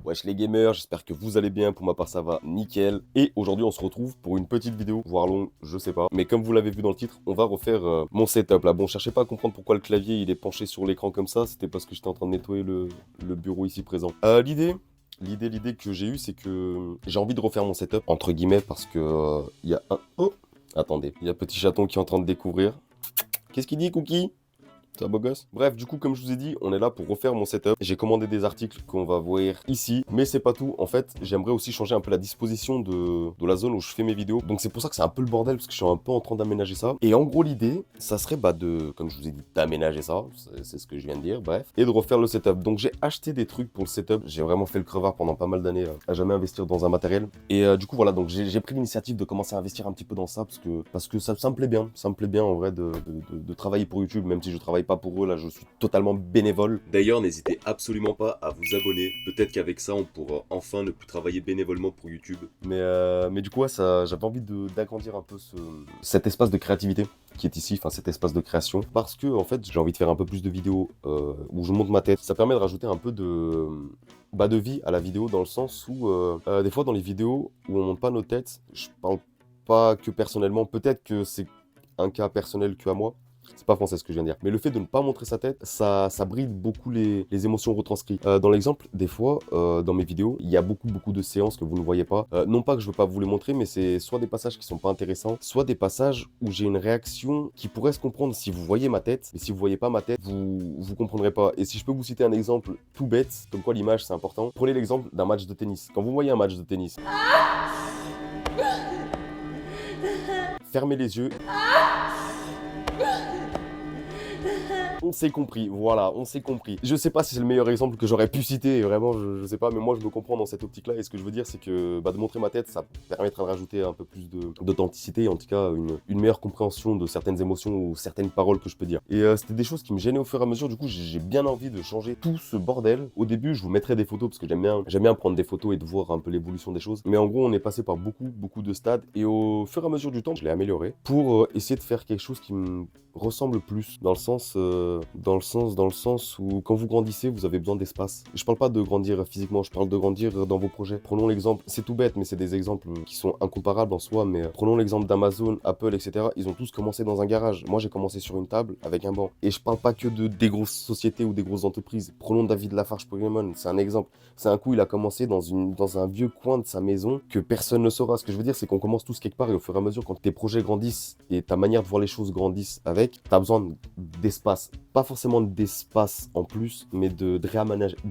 Wesh les gamers, j'espère que vous allez bien, pour ma part ça va nickel. Et aujourd'hui on se retrouve pour une petite vidéo, voire longue, je sais pas. Mais comme vous l'avez vu dans le titre, on va refaire mon setup là. Bon, cherchez pas à comprendre pourquoi le clavier il est penché sur l'écran comme ça, c'était parce que j'étais en train de nettoyer le bureau ici présent. L'idée que j'ai eue, c'est que j'ai envie de refaire mon setup, entre guillemets, parce que il y a un... Oh, attendez, il y a petit chaton qui est en train de découvrir. Qu'est-ce qu'il dit, Cookie? C'est un beau gosse. Bref, du coup, comme je vous ai dit, on est là pour refaire mon setup. J'ai commandé des articles qu'on va voir ici, mais c'est pas tout. En fait, j'aimerais aussi changer un peu la disposition de la zone où je fais mes vidéos. Donc c'est pour ça que c'est un peu le bordel, parce que je suis un peu en train d'aménager ça. Et en gros, l'idée, ça serait comme je vous ai dit, d'aménager ça. C'est ce que je viens de dire, bref. Et de refaire le setup. Donc j'ai acheté des trucs pour le setup. J'ai vraiment fait le crevard pendant pas mal d'années à jamais investir dans un matériel. Et du coup, voilà, donc j'ai pris l'initiative de commencer à investir un petit peu dans ça, parce que ça me plaît bien. Ça me plaît bien en vrai de travailler pour YouTube, même si je travaille pas pour eux, là je suis totalement bénévole. D'ailleurs, n'hésitez absolument pas à vous abonner. Peut-être qu'avec ça, on pourra enfin ne plus travailler bénévolement pour YouTube. Mais du coup, ouais, j'avais envie d'agrandir un peu cet espace de créativité qui est ici, enfin cet espace de création. Parce que, en fait, j'ai envie de faire un peu plus de vidéos où je monte ma tête. Ça permet de rajouter un peu de vie à la vidéo, dans le sens où, des fois, dans les vidéos où on monte pas nos têtes, je parle pas que personnellement, peut-être que c'est un cas personnel que à moi. C'est pas français ce que je viens de dire. Mais le fait de ne pas montrer sa tête, ça bride beaucoup les émotions retranscrites. Dans l'exemple, des fois, dans mes vidéos, il y a beaucoup de séances que vous ne voyez pas. Non pas que je veux pas vous les montrer, mais c'est soit des passages qui sont pas intéressants, soit des passages où j'ai une réaction qui pourrait se comprendre si vous voyez ma tête. Mais si vous voyez pas ma tête, vous comprendrez pas. Et si je peux vous citer un exemple tout bête, comme quoi l'image c'est important, prenez l'exemple d'un match de tennis. Quand vous voyez un match de tennis, fermez les yeux. On s'est compris, voilà, on s'est compris. Je sais pas si c'est le meilleur exemple que j'aurais pu citer, vraiment, je sais pas, mais moi je me comprends dans cette optique-là, et ce que je veux dire, c'est que de montrer ma tête, ça permettra de rajouter un peu plus d'authenticité, en tout cas une meilleure compréhension de certaines émotions ou certaines paroles que je peux dire. Et c'était des choses qui me gênaient au fur et à mesure, du coup j'ai bien envie de changer tout ce bordel. Au début, je vous mettrai des photos, parce que j'aime bien prendre des photos et de voir un peu l'évolution des choses, mais en gros, on est passé par beaucoup de stades, et au fur et à mesure du temps, je l'ai amélioré pour essayer de faire quelque chose qui me ressemble plus, dans le sens où quand vous grandissez, vous avez besoin d'espace. Je parle pas de grandir physiquement, je parle de grandir dans vos projets. Prenons l'exemple, c'est tout bête, mais c'est des exemples qui sont incomparables en soi, mais prenons l'exemple d'Amazon, Apple, etc. Ils ont tous commencé dans un garage. Moi, j'ai commencé sur une table avec un banc. Et je parle pas que des grosses sociétés ou des grosses entreprises. Prenons David Lafarge Pokémon, c'est un exemple. C'est un coup, il a commencé dans un vieux coin de sa maison que personne ne saura. Ce que je veux dire, c'est qu'on commence tous quelque part, et au fur et à mesure, quand tes projets grandissent et ta manière de voir les choses grandissent avec, t'as besoin d'espace. Pas forcément d'espace en plus, mais de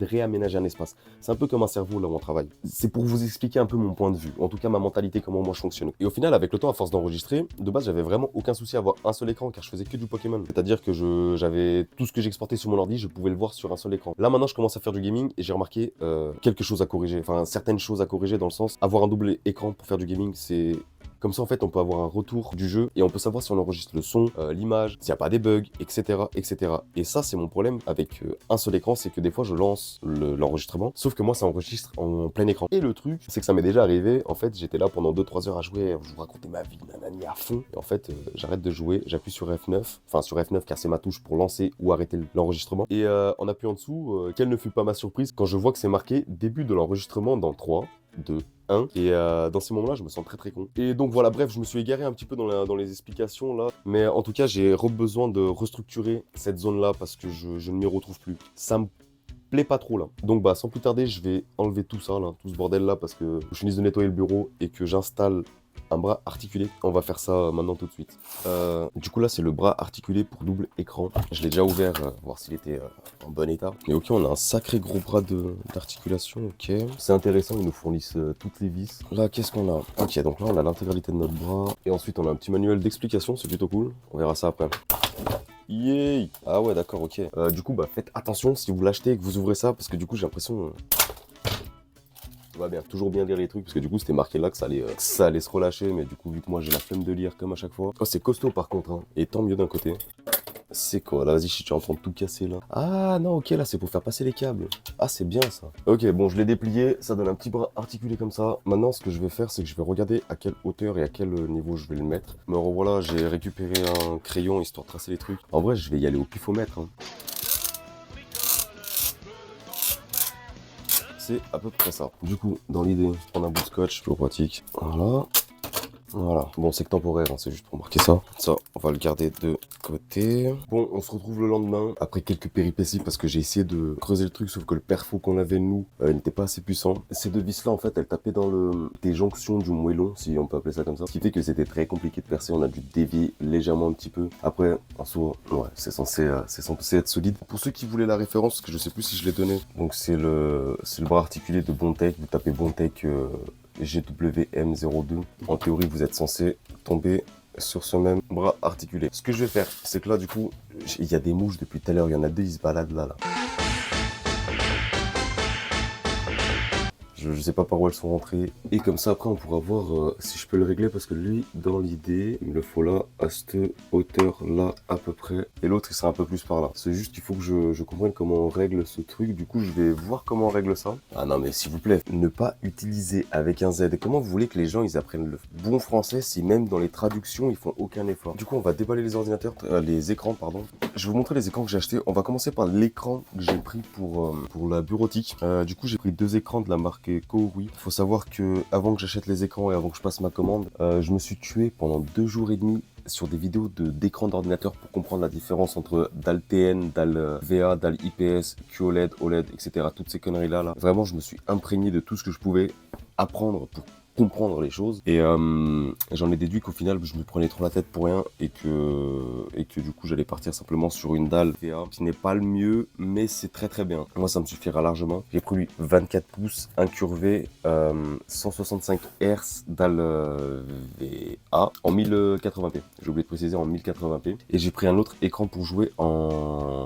réaménager un espace. C'est un peu comme un cerveau là où on travaille. C'est pour vous expliquer un peu mon point de vue, en tout cas ma mentalité, comment moi je fonctionne. Et au final, avec le temps, à force d'enregistrer, de base, j'avais vraiment aucun souci à avoir un seul écran, car je faisais que du Pokémon. C'est-à-dire que j'avais tout ce que j'exportais sur mon ordi, je pouvais le voir sur un seul écran. Là maintenant, je commence à faire du gaming, et j'ai remarqué quelque chose à corriger, enfin certaines choses à corriger, dans le sens, avoir un double écran pour faire du gaming, c'est... Comme ça, en fait, on peut avoir un retour du jeu, et on peut savoir si on enregistre le son, l'image, s'il n'y a pas des bugs, etc., etc. Et ça, c'est mon problème avec un seul écran, c'est que des fois, je lance l'enregistrement, sauf que moi, ça enregistre en plein écran. Et le truc, c'est que ça m'est déjà arrivé, en fait, j'étais là pendant 2-3 heures à jouer, je vous racontais ma vie, nanani, à fond, et en fait, j'arrête de jouer, j'appuie sur F9, enfin sur F9 car c'est ma touche pour lancer ou arrêter l'enregistrement, et en appuyant dessous, quelle ne fut pas ma surprise quand je vois que c'est marqué début de l'enregistrement dans 3, 2, 1. Et dans ces moments-là, je me sens très con. Et donc voilà, bref, je me suis égaré un petit peu dans les explications là. Mais en tout cas, j'ai besoin de restructurer cette zone-là parce que je ne m'y retrouve plus. Ça me plaît pas trop là. Donc sans plus tarder, je vais enlever tout ça là, tout ce bordel là, parce que je finis de nettoyer le bureau et que j'installe un bras articulé. On va faire ça maintenant tout de suite. Du coup là, c'est le bras articulé pour double écran. Je l'ai déjà ouvert, voir s'il était en bon état. Mais ok, on a un sacré gros bras d'articulation, ok. C'est intéressant, ils nous fournissent toutes les vis. Là, qu'est-ce qu'on a? Ok, donc là, on a l'intégralité de notre bras. Et ensuite, on a un petit manuel d'explication, c'est plutôt cool. On verra ça après. Yay! Ah ouais, d'accord, ok. Du coup, faites attention si vous l'achetez et que vous ouvrez ça, parce que du coup, j'ai l'impression... Tout va bien, toujours bien lire les trucs, parce que du coup, c'était marqué là que ça allait se relâcher, mais du coup, vu que moi, j'ai la flemme de lire comme à chaque fois... Oh, c'est costaud par contre, hein. Et tant mieux d'un côté. C'est quoi? Là, vas-y, je suis en train de tout casser, là. Ah, non, ok, là, c'est pour faire passer les câbles. Ah, c'est bien, ça. Ok, bon, je l'ai déplié, ça donne un petit bras articulé comme ça. Maintenant, ce que je vais faire, c'est que je vais regarder à quelle hauteur et à quel niveau je vais le mettre. Me revoilà, j'ai récupéré un crayon, histoire de tracer les trucs. En vrai, je vais y aller au pifomètre, hein. c'est à peu près ça. Du coup, dans l'idée, prendre un bout de scotch, toujours pratique. Voilà. Voilà, bon c'est que temporaire, hein, c'est juste pour marquer ça. Ça, on va le garder de côté. Bon, on se retrouve le lendemain, après quelques péripéties, parce que j'ai essayé de creuser le truc, sauf que le perfo qu'on avait nous n'était pas assez puissant. Ces deux vis-là, en fait, elles tapaient dans des jonctions du moellon, si on peut appeler ça comme ça. Ce qui fait que c'était très compliqué de percer, on a dû dévier légèrement un petit peu. Après, en soi, ouais, c'est censé être solide. Pour ceux qui voulaient la référence, parce que je sais plus si je l'ai donné, donc c'est le bras articulé de Bondtech, vous tapez Bondtech GWM02. En théorie, vous êtes censé tomber sur ce même bras articulé. Ce que je vais faire, c'est que là, du coup, il y a des mouches depuis tout à l'heure. Il y en a deux, ils se baladent là. Je sais pas par où elles sont rentrées. Et comme ça, après, on pourra voir si je peux le régler. Parce que lui, dans l'idée, il me le faut là, à cette hauteur-là, à peu près. Et l'autre, il sera un peu plus par là. C'est juste qu'il faut que je comprenne comment on règle ce truc. Du coup, je vais voir comment on règle ça. Ah non, mais s'il vous plaît, ne pas utiliser avec un Z. Comment vous voulez que les gens, ils apprennent le bon français si même dans les traductions, ils font aucun effort? Du coup, on va déballer les ordinateurs, les écrans, pardon. Je vais vous montrer les écrans que j'ai achetés. On va commencer par l'écran que j'ai pris pour la bureautique. Du coup, j'ai pris deux écrans de la marque Kourui. Il faut savoir que avant que j'achète les écrans et avant que je passe ma commande, je me suis tué pendant 2 jours et demi sur des vidéos d'écran d'ordinateur pour comprendre la différence entre dalle TN, dalle VA, dalle IPS, QOLED, OLED, etc. Toutes ces conneries-là. Vraiment, je me suis imprégné de tout ce que je pouvais apprendre pour comprendre les choses et j'en ai déduit qu'au final je me prenais trop la tête pour rien et que du coup j'allais partir simplement sur une dalle VA qui n'est pas le mieux mais c'est très très bien. Moi ça me suffira largement. J'ai pris 24 pouces incurvé 165 Hz dalle VA en 1080p. J'ai oublié de préciser en 1080p et j'ai pris un autre écran pour jouer en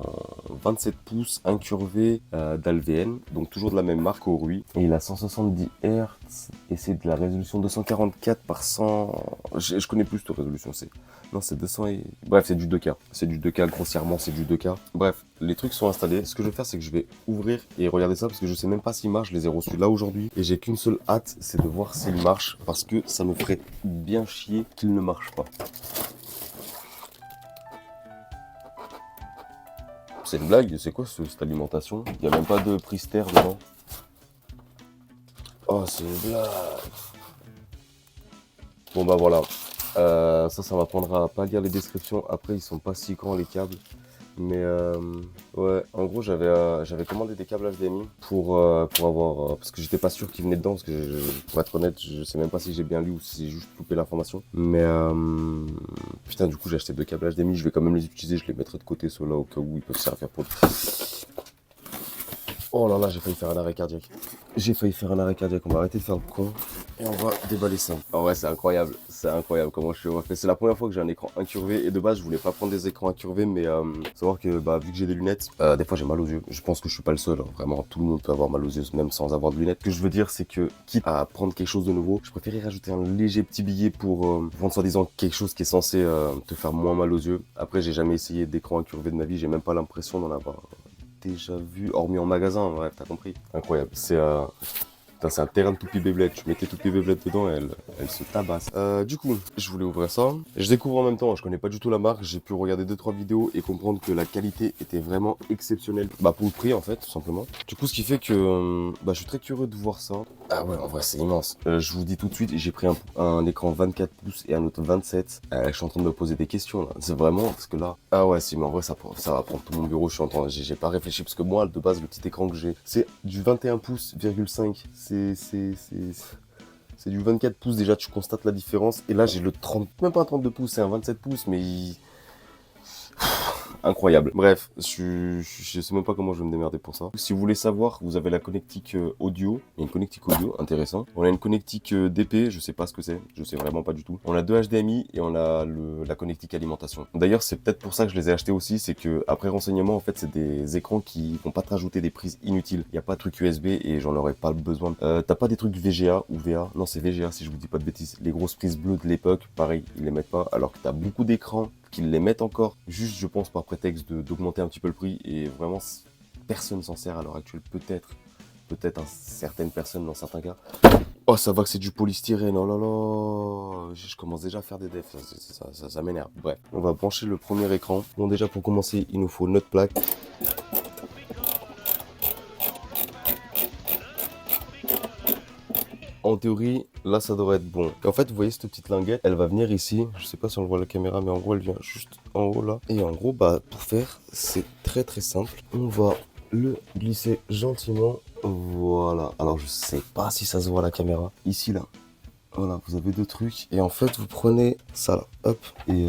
27 pouces incurvé dalle VN, donc toujours de la même marque Kourui et il a 170 Hz et c'est de la résolution 244 par 100. Je connais plus cette résolution, c'est 200 et... Bref, c'est du 2K. C'est du 2K, grossièrement, c'est du 2K. Bref, les trucs sont installés. Ce que je vais faire, c'est que je vais ouvrir et regarder ça parce que je sais même pas s'il marche. Je les ai reçus là aujourd'hui et j'ai qu'une seule hâte, c'est de voir s'il marche parce que ça me ferait bien chier qu'il ne marche pas. C'est une blague, c'est quoi cette alimentation? Il n'y a même pas de prise terre dedans. Oh, c'est une blague. Bon bah voilà, ça m'apprendra à pas lire les descriptions. Après ils sont pas si grands les câbles, mais ouais, en gros j'avais commandé des câbles HDMI pour avoir parce que j'étais pas sûr qu'ils venaient dedans parce que pour être honnête je sais même pas si j'ai bien lu ou si j'ai juste loupé l'information. Mais putain du coup j'ai acheté deux câbles HDMI, je vais quand même les utiliser, je les mettrai de côté ceux-là au cas où ils peuvent servir pour. Oh là là, j'ai failli faire un arrêt cardiaque. On va arrêter de faire le con et on va déballer ça. En vrai, c'est incroyable comment je suis refait. C'est la première fois que j'ai un écran incurvé et de base, je voulais pas prendre des écrans incurvés, mais savoir que vu que j'ai des lunettes, des fois j'ai mal aux yeux. Je pense que je suis pas le seul, hein. Vraiment, tout le monde peut avoir mal aux yeux même sans avoir de lunettes. Ce que je veux dire, c'est que quitte à prendre quelque chose de nouveau, je préférais rajouter un léger petit billet pour prendre soi-disant quelque chose qui est censé te faire moins mal aux yeux. Après, j'ai jamais essayé d'écran incurvé de ma vie, j'ai même pas l'impression d'en avoir déjà vu, hormis en magasin, bref, t'as compris. Incroyable, c'est un terrain de toupie Beyblade, tu mettais toupie Beyblade dedans et elle se tabasse. Du coup, je voulais ouvrir ça. Je découvre en même temps, je connais pas du tout la marque, j'ai pu regarder 2-3 vidéos et comprendre que la qualité était vraiment exceptionnelle. Pour le prix en fait, tout simplement. Du coup, ce qui fait que je suis très curieux de voir ça. Ah ouais, en vrai, c'est immense. Je vous dis tout de suite, j'ai pris un écran 24 pouces et un autre 27. Je suis en train de me poser des questions là. C'est vraiment parce que là. Ah ouais, si, mais en vrai, ça va prendre tout mon bureau. J'ai pas réfléchi parce que moi, de base, le petit écran que j'ai, c'est du 21 pouces,5. C'est du 24 pouces déjà, tu constates la différence. Et là, j'ai le 30, même pas un 32 pouces, c'est un 27 pouces, mais incroyable. Bref, je sais même pas comment je vais me démerder pour ça. Si vous voulez savoir, vous avez la connectique audio. Il y a une connectique audio, intéressant. On a une connectique DP, je sais pas ce que c'est. Je sais vraiment pas du tout. On a deux HDMI et on a la connectique alimentation. D'ailleurs, c'est peut-être pour ça que je les ai achetés aussi. C'est que après renseignement, en fait, c'est des écrans qui vont pas te rajouter des prises inutiles. Il y a pas de truc USB et j'en aurais pas besoin. T'as pas des trucs VGA ou VA? Non, c'est VGA si je vous dis pas de bêtises. Les grosses prises bleues de l'époque, pareil, ils les mettent pas. Alors que t'as beaucoup d'écrans qu'ils les mettent encore, juste je pense par prétexte d'augmenter un petit peu le prix et vraiment personne s'en sert à l'heure actuelle, peut-être certaines personnes dans certains cas. Oh ça va que c'est du polystyrène, oh là là, je commence déjà à faire des defs, ça m'énerve. Bref, on va brancher le premier écran. Bon déjà pour commencer il nous faut notre plaque. En théorie, là, ça devrait être bon. Et en fait, vous voyez cette petite linguette, elle va venir ici. Je sais pas si on le voit à la caméra, mais en gros, elle vient juste en haut là. Et en gros, bah, pour faire, c'est très simple. On va le glisser gentiment. Voilà. Alors, je sais pas si ça se voit à la caméra. Ici, là. Voilà, vous avez deux trucs. Et en fait, vous prenez ça là. Hop. Et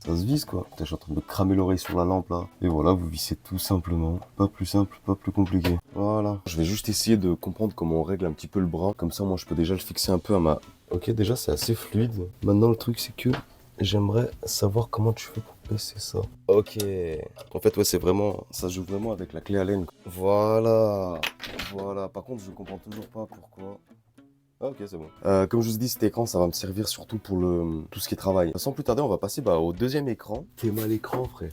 ça se visse quoi. Putain, je suis en train de me cramer l'oreille sur la lampe là. Et voilà, vous vissez tout simplement. Pas plus simple, pas plus compliqué. Voilà. Je vais juste essayer de comprendre comment on règle un petit peu le bras. Comme ça, moi, je peux déjà le fixer un peu à ma... Ok, déjà, c'est assez fluide. Maintenant, le truc, c'est que j'aimerais savoir comment tu fais pour baisser ça. Ok. En fait, ouais, c'est vraiment... Ça joue vraiment avec la clé Allen. Voilà. Voilà. Par contre, je comprends toujours pas pourquoi... Ah ok, c'est bon. Comme je vous ai dit, cet écran, ça va me servir surtout pour tout ce qui est travail. Sans plus tarder, on va passer au deuxième écran. T'es mal l'écran, frère.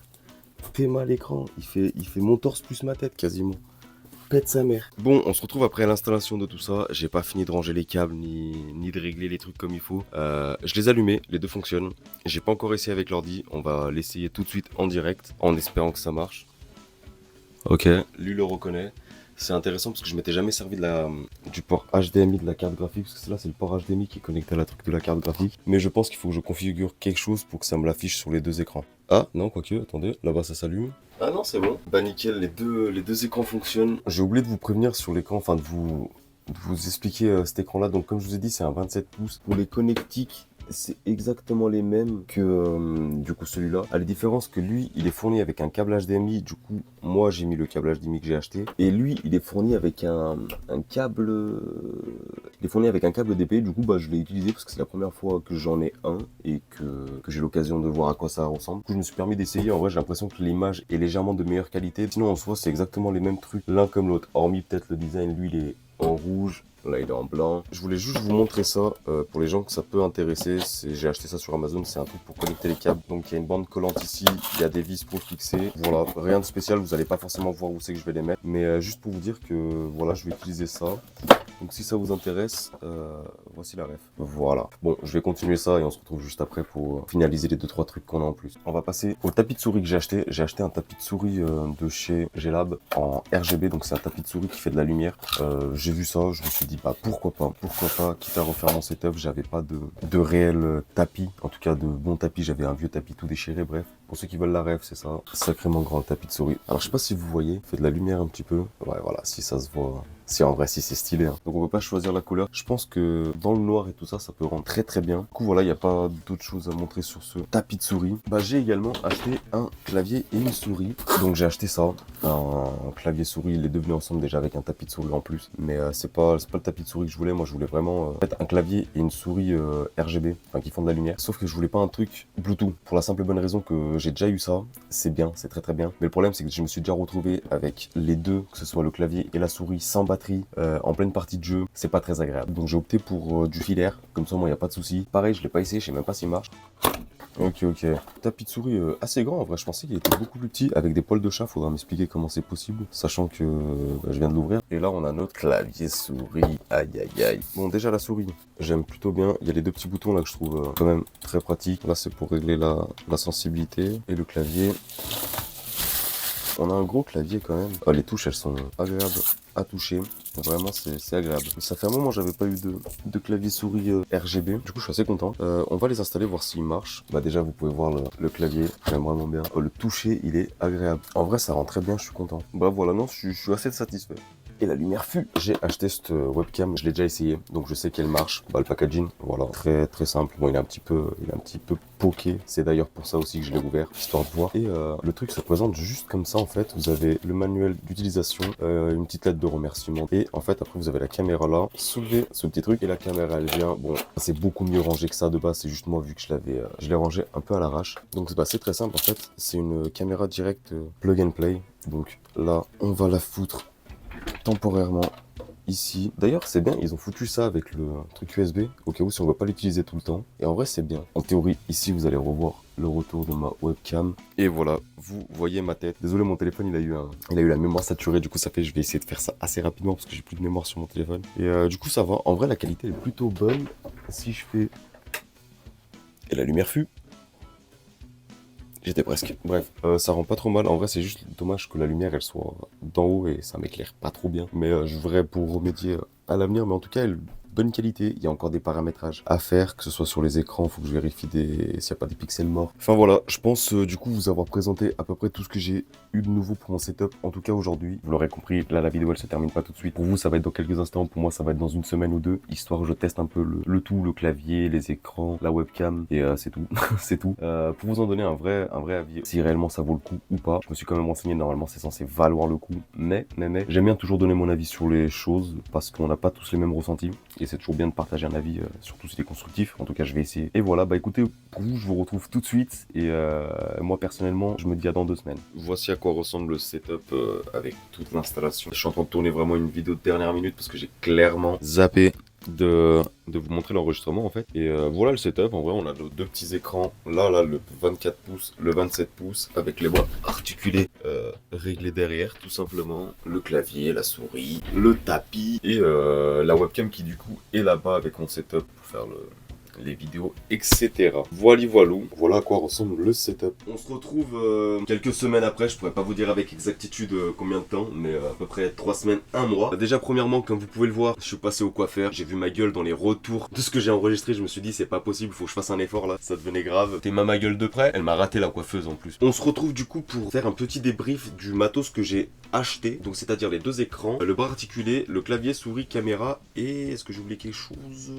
T'es mal l'écran. Il fait mon torse plus ma tête, quasiment. Pète sa mère. Bon, on se retrouve après l'installation de tout ça. J'ai pas fini de ranger les câbles, ni de régler les trucs comme il faut. Je les ai allumés, les deux fonctionnent. J'ai pas encore essayé avec l'ordi. On va l'essayer tout de suite en direct, en espérant que ça marche. Ok, lui le reconnaît. C'est intéressant parce que je m'étais jamais servi du port HDMI de la carte graphique, parce que là c'est le port HDMI qui est connecté à la truc de la carte graphique. Mais je pense qu'il faut que je configure quelque chose pour que ça me l'affiche sur les deux écrans. Ah non, quoique, attendez, là-bas ça s'allume. Ah non, c'est bon. Bah nickel, les deux écrans fonctionnent. J'ai oublié de vous prévenir sur l'écran, enfin de vous expliquer cet écran là. Donc comme je vous ai dit, c'est un 27 pouces. Pour les connectiques, c'est exactement les mêmes que du coup celui-là. À la différence que lui, il est fourni avec un câble HDMI. Du coup, moi j'ai mis le câble HDMI que j'ai acheté. Et lui, il est fourni avec un câble. Il est fourni avec un câble DPI. Du coup, bah je l'ai utilisé parce que c'est la première fois que j'en ai un et que j'ai l'occasion de voir à quoi ça ressemble. Du coup, je me suis permis d'essayer. En vrai, j'ai l'impression que l'image est légèrement de meilleure qualité. Sinon, en soi, c'est exactement les mêmes trucs l'un comme l'autre. Hormis peut-être le design, lui, il est en rouge. Là, il est en blanc. Je voulais juste vous montrer ça pour les gens que ça peut intéresser. J'ai acheté ça sur Amazon. C'est un truc pour connecter les câbles. Donc, il y a une bande collante ici. Il y a des vis pour fixer. Voilà, rien de spécial. Vous n'allez pas forcément voir où c'est que je vais les mettre. Mais juste pour vous dire que voilà, je vais utiliser ça. Donc, si ça vous intéresse, voici la ref. Voilà. Bon, je vais continuer ça et on se retrouve juste après pour finaliser les 2-3 trucs qu'on a en plus. On va passer au tapis de souris que j'ai acheté. J'ai acheté un tapis de souris de chez G-Lab en RGB. Donc, c'est un tapis de souris qui fait de la lumière. J'ai vu ça, je me suis dit bah pourquoi pas, quitte à refaire mon setup. J'avais pas de réel tapis, en tout cas de bon tapis, j'avais un vieux tapis tout déchiré. Bref, pour ceux qui veulent la ref, c'est ça, sacrément grand tapis de souris. Alors je sais pas si vous voyez, il fait de la lumière un petit peu, ouais voilà, si ça se voit, si en vrai si c'est stylé hein. Donc on peut pas choisir la couleur, je pense que dans le noir et tout ça, ça peut rendre très bien. Du coup voilà, il n'y a pas d'autre chose à montrer sur ce tapis de souris. Bah j'ai également acheté un clavier et une souris, donc j'ai acheté ça, un clavier souris, il est devenu ensemble déjà avec un tapis de souris en plus, mais c'est pas le tapis de souris que je voulais. Moi je voulais vraiment en fait, un clavier et une souris RGB, enfin qui font de la lumière, sauf que je voulais pas un truc Bluetooth, pour la simple et bonne raison que j'ai déjà eu ça, c'est bien, c'est très bien, mais le problème c'est que je me suis déjà retrouvé avec les deux, que ce soit le clavier et la souris sans batterie, en pleine partie de jeu, c'est pas très agréable. Donc j'ai opté pour du filaire, comme ça moi y a pas de souci. Pareil, je l'ai pas essayé, je sais même pas s'il marche. Ok. Tapis de souris assez grand en vrai, je pensais qu'il était beaucoup plus petit. Avec des poils de chat, faudra m'expliquer comment c'est possible, sachant que je viens de l'ouvrir. Et là on a notre clavier souris, aïe. Bon déjà la souris, j'aime plutôt bien. Il y a les deux petits boutons là que je trouve quand même très pratiques. Là c'est pour régler la sensibilité. Et le clavier, on a un gros clavier quand même. Oh, les touches elles sont agréables à toucher. Vraiment c'est agréable. Ça fait un moment que j'avais pas eu de clavier souris RGB. Du coup je suis assez content. On va les installer, voir s'ils marchent. Bah déjà vous pouvez voir le clavier, j'aime vraiment bien. Oh, le toucher il est agréable. En vrai ça rend très bien, je suis content. Bah voilà, non je suis assez satisfait. Et la lumière fut. J'ai acheté cette webcam, je l'ai déjà essayé, donc je sais qu'elle marche. Bah le packaging, voilà, très simple. Bon il est un petit peu poké. C'est d'ailleurs pour ça aussi que je l'ai ouvert, histoire de voir. Et le truc se présente juste comme ça en fait. Vous avez le manuel d'utilisation, une petite lettre de remerciement. Et en fait après vous avez la caméra là. Soulevez ce petit truc et la caméra elle vient. Bon c'est beaucoup mieux rangé que ça de base. C'est juste moi vu que je l'ai rangé un peu à l'arrache. Donc c'est très simple en fait. C'est une caméra directe plug and play. Donc là on va la foutre temporairement ici. D'ailleurs c'est bien, ils ont foutu ça avec le truc USB au cas où si on ne va pas l'utiliser tout le temps. Et en vrai c'est bien. En théorie ici vous allez revoir le retour de ma webcam. Et voilà, vous voyez ma tête. Désolé mon téléphone il a eu la mémoire saturée. Du coup ça fait je vais essayer de faire ça assez rapidement parce que j'ai plus de mémoire sur mon téléphone. Et du coup ça va. En vrai la qualité est plutôt bonne. Si je fais... Et la lumière fut. J'étais presque. Bref, ça rend pas trop mal. En vrai, c'est juste dommage que la lumière, elle soit d'en haut et ça m'éclaire pas trop bien. Mais je verrai pour remédier à l'avenir. Mais en tout cas, bonne qualité. Il y a encore des paramétrages à faire, que ce soit sur les écrans, il faut que je vérifie s'il n'y a pas des pixels morts. Enfin voilà, je pense du coup vous avoir présenté à peu près tout ce que j'ai eu de nouveau pour mon setup, en tout cas aujourd'hui. Vous l'aurez compris, là la vidéo elle se termine pas tout de suite. Pour vous ça va être dans quelques instants, pour moi ça va être dans une semaine ou deux, histoire que je teste un peu le tout, le clavier, les écrans, la webcam, et c'est tout, c'est tout. Pour vous en donner un vrai avis, si réellement ça vaut le coup ou pas. Je me suis quand même renseigné, normalement c'est censé valoir le coup, mais, j'aime bien toujours donner mon avis sur les choses, parce qu'on n'a pas tous les mêmes ressentis, et c'est toujours bien de partager un avis, surtout si c'est constructif, en tout cas je vais essayer. Et voilà, bah écoutez, pour vous je vous retrouve tout de suite, et moi personnellement je me dis à dans 2 semaines. Voici à quoi ressemble le setup avec toute l'installation. Je suis en train de tourner vraiment une vidéo de dernière minute, parce que j'ai clairement zappé de vous montrer l'enregistrement en fait. Et voilà le setup. En vrai on a nos 2 petits écrans, là le 24 pouces, le 27 pouces avec les bras articulés réglés derrière tout simplement, le clavier, la souris, le tapis et la webcam qui du coup est là-bas avec mon setup pour faire les vidéos, etc. Voilà à quoi ressemble le setup. On se retrouve quelques semaines après, je pourrais pas vous dire avec exactitude combien de temps, mais à peu près 3 semaines, 1 mois. Déjà premièrement, comme vous pouvez le voir, je suis passé au coiffeur, j'ai vu ma gueule dans les retours de ce que j'ai enregistré, je me suis dit c'est pas possible, faut que je fasse un effort là, ça devenait grave. T'es ma gueule de près, elle m'a raté la coiffeuse en plus. On se retrouve du coup pour faire un petit débrief du matos que j'ai acheté, donc c'est-à-dire les 2 écrans, le bras articulé, le clavier, souris, caméra, et est-ce que j'ai oublié quelque chose ?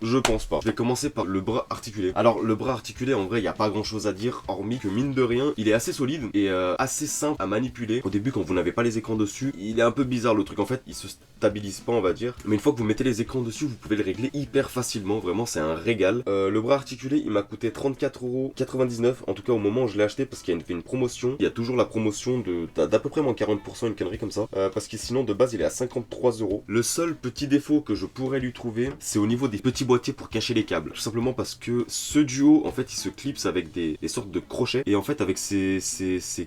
Je pense pas. Je vais commencer par le bras articulé. Alors le bras articulé en vrai il n'y a pas grand chose à dire hormis que mine de rien il est assez solide et assez simple à manipuler. Au début quand vous n'avez pas les écrans dessus il est un peu bizarre le truc, en fait il se stabilise pas on va dire. Mais une fois que vous mettez les écrans dessus vous pouvez le régler hyper facilement, vraiment c'est un régal. Le bras articulé il m'a coûté 34,99€ en tout cas au moment où je l'ai acheté, parce qu'il y a une promotion. Il y a toujours la promotion d'à peu près moins 40%, une connerie comme ça, parce que sinon de base il est à 53€. Le seul petit défaut que je pourrais lui trouver c'est au niveau des petits boîtiers pour cacher les câbles, tout simplement parce que ce duo en fait il se clipse avec des sortes de crochets, et en fait avec ces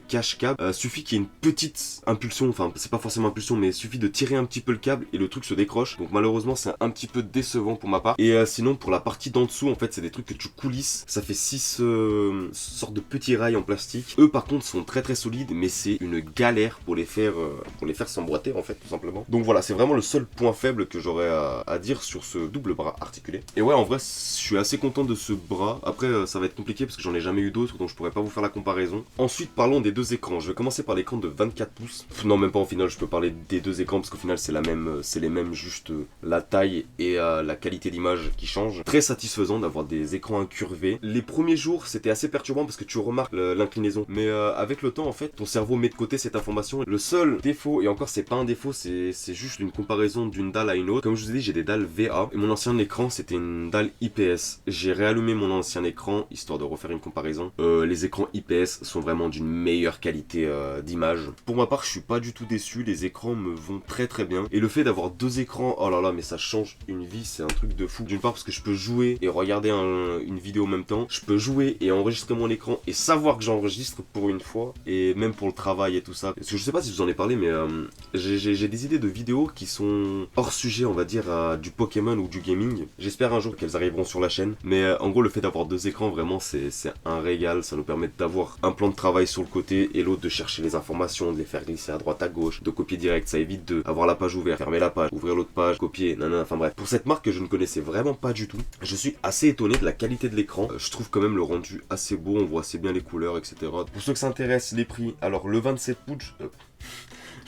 cache-câbles suffit qu'il y ait une petite impulsion, enfin c'est pas forcément impulsion mais il suffit de tirer un petit peu le câble et le truc se décroche, donc malheureusement c'est un petit peu décevant pour ma part. Et sinon pour la partie d'en dessous en fait c'est des trucs que tu coulisses, ça fait 6 sortes de petits rails en plastique. Eux par contre sont très solides, mais c'est une galère pour les faire s'emboîter en fait tout simplement. Donc voilà, c'est vraiment le seul point faible que j'aurais à dire sur ce double bras articulé. Et ouais, en vrai, je suis assez content de ce bras. Après, ça va être compliqué parce que j'en ai jamais eu d'autres, donc je pourrais pas vous faire la comparaison. Ensuite, parlons des 2 écrans. Je vais commencer par l'écran de 24 pouces. Non, même pas, au final, je peux parler des 2 écrans parce qu'au final, c'est les mêmes, juste la taille et la qualité d'image qui change. Très satisfaisant d'avoir des écrans incurvés. Les premiers jours, c'était assez perturbant parce que tu remarques l'inclinaison. Mais avec le temps, en fait, ton cerveau met de côté cette information. Le seul défaut, et encore, c'est pas un défaut, c'est juste une comparaison d'une dalle à une autre. Comme je vous ai dit, j'ai des dalles VA et mon ancien écran, c'était une dalle IPS. J'ai réallumé mon ancien écran histoire de refaire une comparaison. Les écrans IPS sont vraiment d'une meilleure qualité d'image. Pour ma part, je suis pas du tout déçu. Les écrans me vont très bien. Et le fait d'avoir 2 écrans, oh là là, mais ça change une vie, c'est un truc de fou. D'une part parce que je peux jouer et regarder une vidéo en même temps. Je peux jouer et enregistrer mon écran et savoir que j'enregistre pour une fois. Et même pour le travail et tout ça. Parce que je sais pas si je vous en ai parlé, mais j'ai des idées de vidéos qui sont hors sujet, on va dire, du Pokémon ou du gaming. J'espère un jour qu'elles arriveront sur la chaîne. Mais en gros, le fait d'avoir 2 écrans, vraiment, c'est un régal. Ça nous permet d'avoir un plan de travail sur le côté et l'autre de chercher les informations, de les faire glisser à droite à gauche, de copier direct. Ça évite d'avoir la page ouverte, fermer la page, ouvrir l'autre page, copier, nanana, enfin bref. Pour cette marque que je ne connaissais vraiment pas du tout, je suis assez étonné de la qualité de l'écran. Je trouve quand même le rendu assez beau, on voit assez bien les couleurs, etc. Pour ceux que ça intéresse, les prix, alors le 27 pouces...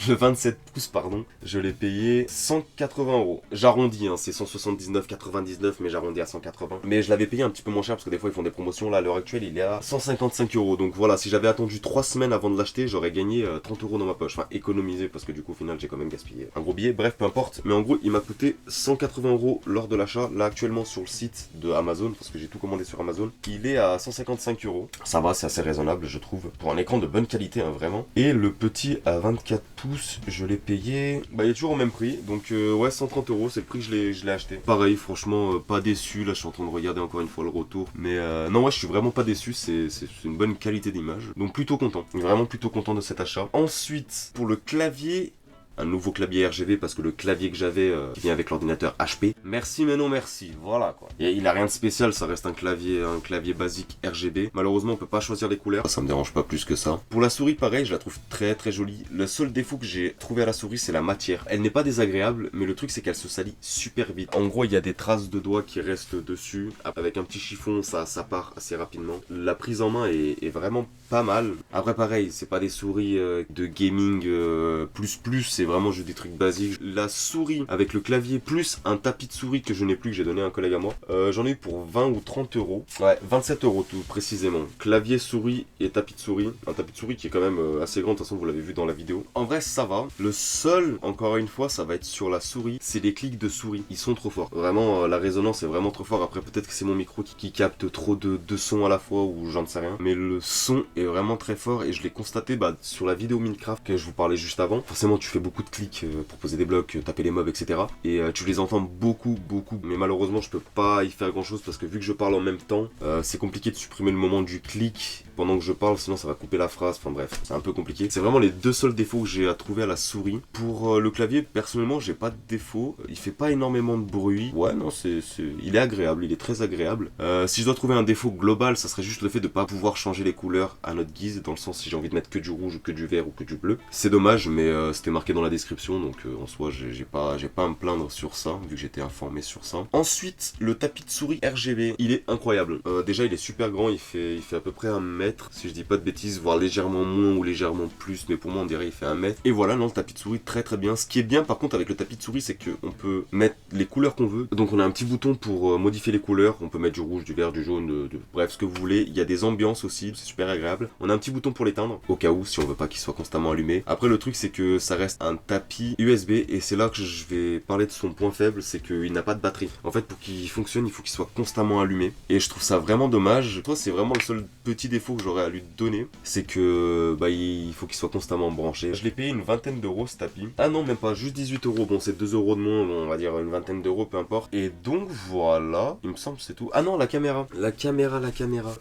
Le 27 pouces, pardon, je l'ai payé 180€. J'arrondis, hein, c'est 179,99, mais j'arrondis à 180. Mais je l'avais payé un petit peu moins cher parce que des fois ils font des promotions. Là, à l'heure actuelle, il est à 155€. Donc voilà, si j'avais attendu 3 semaines avant de l'acheter, j'aurais gagné 30€ dans ma poche. Enfin, économisé parce que du coup, au final, j'ai quand même gaspillé un gros billet. Bref, peu importe. Mais en gros, il m'a coûté 180€ lors de l'achat. Là, actuellement, sur le site de Amazon, parce que j'ai tout commandé sur Amazon, il est à 155€. Ça va, c'est assez raisonnable, je trouve, pour un écran de bonne qualité, hein, vraiment. Et le petit à 24 pouces, je l'ai payé, bah il est toujours au même prix, donc ouais 130€, c'est le prix que je l'ai acheté. Pareil, franchement pas déçu, là je suis en train de regarder encore une fois le retour, mais non ouais je suis vraiment pas déçu, c'est une bonne qualité d'image, donc plutôt content, vraiment plutôt content de cet achat. Ensuite pour le clavier, un nouveau clavier RGB parce que le clavier que j'avais vient avec l'ordinateur HP. Merci mais non merci, voilà quoi. Et il a rien de spécial, ça reste un clavier basique RGB. Malheureusement on peut pas choisir les couleurs, ça me dérange pas plus que ça. Pour la souris pareil, je la trouve très très jolie. Le seul défaut que j'ai trouvé à la souris c'est la matière. Elle n'est pas désagréable, mais le truc c'est qu'elle se salit super vite. En gros il y a des traces de doigts qui restent dessus. Avec un petit chiffon ça part assez rapidement. La prise en main est vraiment pas mal. Après pareil, c'est pas des souris de gaming c'est vraiment juste des trucs basiques. La souris avec le clavier plus un tapis de souris que je n'ai plus, que j'ai donné à un collègue à moi, j'en ai eu pour 20 ou 30 euros. Ouais, 27 euros tout précisément. Clavier, souris et tapis de souris. Un tapis de souris qui est quand même assez grand, de toute façon vous l'avez vu dans la vidéo. En vrai ça va. Le seul, encore une fois, ça va être sur la souris, c'est les clics de souris. Ils sont trop forts. Vraiment, la résonance est vraiment trop fort. Après peut-être que c'est mon micro qui capte trop de sons à la fois ou j'en sais rien. Mais le son est vraiment très fort et je l'ai constaté sur la vidéo Minecraft que je vous parlais juste avant. Forcément tu fais beaucoup de clics pour poser des blocs, taper les mobs, etc. Et tu les entends beaucoup. Mais malheureusement je peux pas y faire grand chose parce que vu que je parle en même temps, c'est compliqué de supprimer le moment du clic pendant que je parle, sinon ça va couper la phrase. Enfin bref, c'est un peu compliqué. C'est vraiment les deux seuls défauts que j'ai à trouver à la souris. Pour le clavier, personnellement j'ai pas de défaut. Il fait pas énormément de bruit. Ouais non, il est agréable, il est très agréable. Si je dois trouver un défaut global, ça serait juste le fait de pas pouvoir changer les couleurs à notre guise, dans le sens si j'ai envie de mettre que du rouge ou que du vert ou que du bleu. C'est dommage, mais c'était marqué dans la description, donc en soi j'ai pas à me plaindre sur ça, vu que j'étais informé sur ça. Ensuite, le tapis de souris RGB, il est incroyable. Déjà il est super grand, il fait à peu près 1 mètre, si je dis pas de bêtises, voire légèrement moins ou légèrement plus, mais pour moi on dirait il fait 1 mètre. Et voilà, non, le tapis de souris très très bien. Ce qui est bien par contre avec le tapis de souris, c'est qu'on peut mettre les couleurs qu'on veut. Donc on a un petit bouton pour modifier les couleurs, on peut mettre du rouge, du vert, du jaune, bref ce que vous voulez. Il y a des ambiances aussi, c'est super agréable. On a un petit bouton pour l'éteindre, au cas où, si on veut pas qu'il soit constamment allumé. Après le truc c'est que ça reste un tapis USB, et c'est là que je vais parler de son point faible, c'est qu'il n'a pas de batterie. En fait pour qu'il fonctionne, il faut qu'il soit constamment allumé, et je trouve ça vraiment dommage. Toi c'est vraiment le seul petit défaut que j'aurais à lui donner, c'est que il faut qu'il soit constamment branché. Je l'ai payé une vingtaine d'euros ce tapis. Ah non même pas, juste 18 euros, bon c'est 2 euros de moins, bon, on va dire une vingtaine d'euros, peu importe. Et donc voilà, il me semble c'est tout. Ah non, la caméra.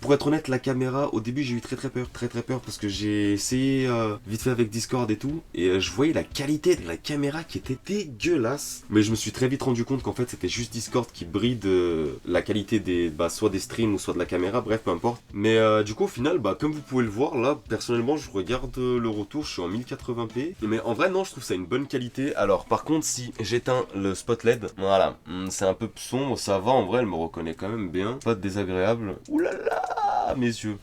Pour être honnête, la caméra, au début j'ai eu très peur parce que j'ai essayé vite fait avec Discord et tout, et je voyais la qualité de la caméra qui était dégueulasse. Mais je me suis très vite rendu compte qu'en fait c'était juste Discord qui bride la qualité des soit des streams ou soit de la caméra, bref peu importe. Mais du coup au final, comme vous pouvez le voir là, personnellement je regarde le retour, je suis en 1080p, mais en vrai non, je trouve ça une bonne qualité. Alors par contre si j'éteins le spot LED, voilà, c'est un peu sombre, ça va, en vrai elle me reconnaît quand même bien, pas désagréable. Ouh là là, mes yeux.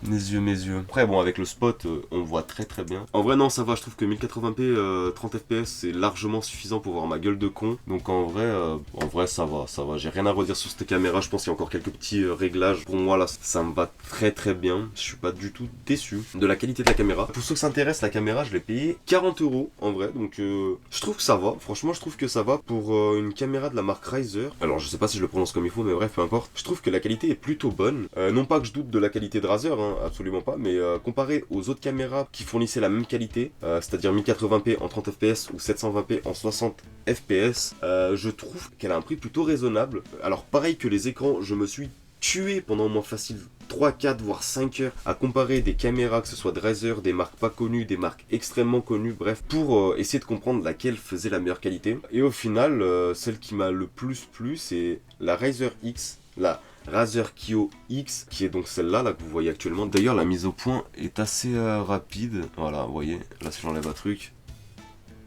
Après bon, avec le spot on voit très bien. En vrai non, ça va, je trouve que 1080p 30 fps c'est largement suffisant pour voir ma gueule de con. Donc en vrai ça va. J'ai rien à redire sur cette caméra, je pense qu'il y a encore quelques petits réglages. Pour moi là ça me va très bien. Je suis pas du tout déçu de la qualité de la caméra. Pour ceux qui s'intéressent, la caméra je l'ai payé 40 euros en vrai, donc je trouve que ça va. Franchement je trouve que ça va pour une caméra de la marque Razer. Alors je sais pas si je le prononce comme il faut, mais bref peu importe. Je trouve que la qualité est plutôt bonne. Non pas que je doute de la qualité de Razer, hein, absolument pas, mais comparé aux autres caméras qui fournissaient la même qualité, c'est-à-dire 1080p en 30 fps ou 720p en 60 fps, je trouve qu'elle a un prix plutôt raisonnable. Alors pareil que les écrans, je me suis tué pendant au moins facile 3, 4, voire 5 heures à comparer des caméras, que ce soit de Razer, des marques pas connues, des marques extrêmement connues, bref, pour essayer de comprendre laquelle faisait la meilleure qualité. Et au final, celle qui m'a le plus plu, c'est la Razer X, la Razer Kiyo X, qui est donc celle-là là, que vous voyez actuellement. D'ailleurs la mise au point est assez rapide, voilà, vous voyez, là si j'enlève un truc,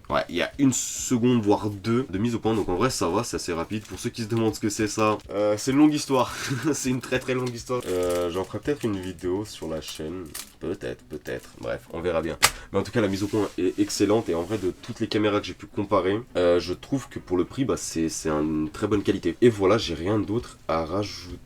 ouais, il y a 1 seconde voire 2 de mise au point, donc en vrai ça va, c'est assez rapide. Pour ceux qui se demandent ce que c'est ça, c'est une longue histoire. C'est une très longue histoire. J'en ferai peut-être une vidéo sur la chaîne, peut-être, bref, on verra bien. Mais en tout cas la mise au point est excellente, et en vrai de toutes les caméras que j'ai pu comparer, je trouve que pour le prix, c'est une très bonne qualité. Et voilà, j'ai rien d'autre à rajouter.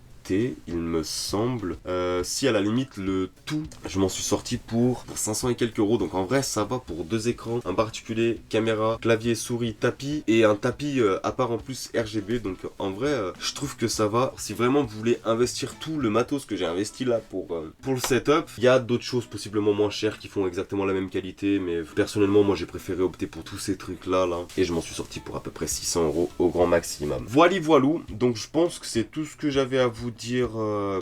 Il me semble, si à la limite le tout je m'en suis sorti pour 500 et quelques euros, donc en vrai ça va pour 2 écrans, un particulier, caméra, clavier, souris, tapis, et un tapis à part en plus RGB, donc en vrai je trouve que ça va. Si vraiment vous voulez investir tout le matos que j'ai investi là pour le setup, il y a d'autres choses possiblement moins chères qui font exactement la même qualité, mais personnellement moi j'ai préféré opter pour tous ces trucs là, et je m'en suis sorti pour à peu près 600 euros au grand maximum. Voilou, donc je pense que c'est tout ce que j'avais à vous dire dire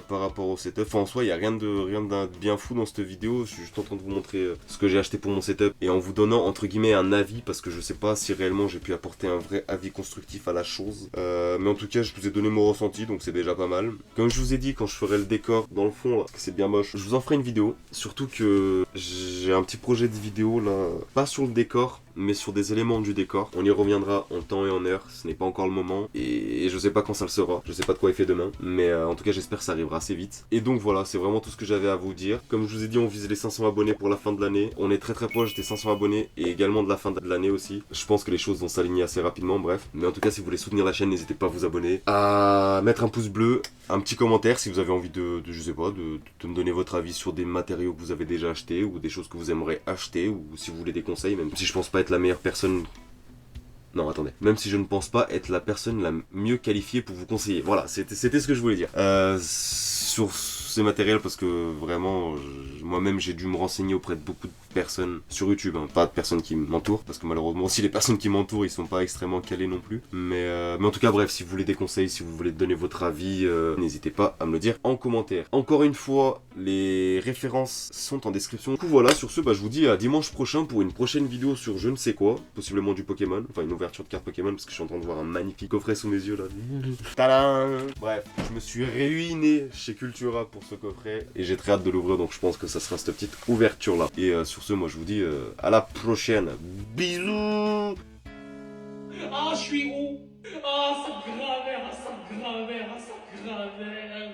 par rapport au setup. Enfin, en soi, il n'y a rien de bien fou dans cette vidéo. Je suis juste en train de vous montrer ce que j'ai acheté pour mon setup et en vous donnant entre guillemets un avis parce que je sais pas si réellement j'ai pu apporter un vrai avis constructif à la chose. Mais en tout cas, je vous ai donné mon ressenti donc c'est déjà pas mal. Comme je vous ai dit, quand je ferai le décor dans le fond là, parce que c'est bien moche, je vous en ferai une vidéo. Surtout que j'ai un petit projet de vidéo là, pas sur le décor, mais sur des éléments du décor. On y reviendra en temps et en heure, ce n'est pas encore le moment, et je sais pas quand ça le sera, je sais pas de quoi il fait demain, mais en tout cas j'espère que ça arrivera assez vite. Et donc voilà, c'est vraiment tout ce que j'avais à vous dire. Comme je vous ai dit, on vise les 500 abonnés pour la fin de l'année, on est très proche des 500 abonnés, et également de la fin de l'année aussi. Je pense que les choses vont s'aligner assez rapidement, bref. Mais en tout cas, si vous voulez soutenir la chaîne, n'hésitez pas à vous abonner, à mettre un pouce bleu, un petit commentaire si vous avez envie je sais pas, de me donner votre avis sur des matériaux que vous avez déjà achetés, ou des choses que vous aimeriez acheter, ou si vous voulez des conseils, même si je pense pas être la meilleure personne. Non, attendez. Même si je ne pense pas être la personne la mieux qualifiée pour vous conseiller. Voilà, c'était ce que je voulais dire. Sur ces matériels, parce que vraiment, moi-même, j'ai dû me renseigner auprès de beaucoup de personnes sur YouTube. Hein. Pas de personnes qui m'entourent, parce que malheureusement, aussi les personnes qui m'entourent, ils sont pas extrêmement calés non plus. Mais en tout cas, bref, si vous voulez des conseils, si vous voulez donner votre avis, n'hésitez pas à me le dire en commentaire. Encore une fois, les références sont en description. Du coup, voilà, sur ce, je vous dis à dimanche prochain pour une prochaine vidéo sur je ne sais quoi, possiblement du Pokémon, enfin une ouverture de carte Pokémon, parce que je suis en train de voir un magnifique coffret sous mes yeux là. Tadam! Bref, je me suis ruiné chez Cultura pour ce coffret et j'ai très hâte de l'ouvrir, donc je pense que ça sera cette petite ouverture là. Et sur ce, moi je vous dis à la prochaine. Bisous! Ah, je suis où? Ah, ça gravère, ça gravère, ça gravère.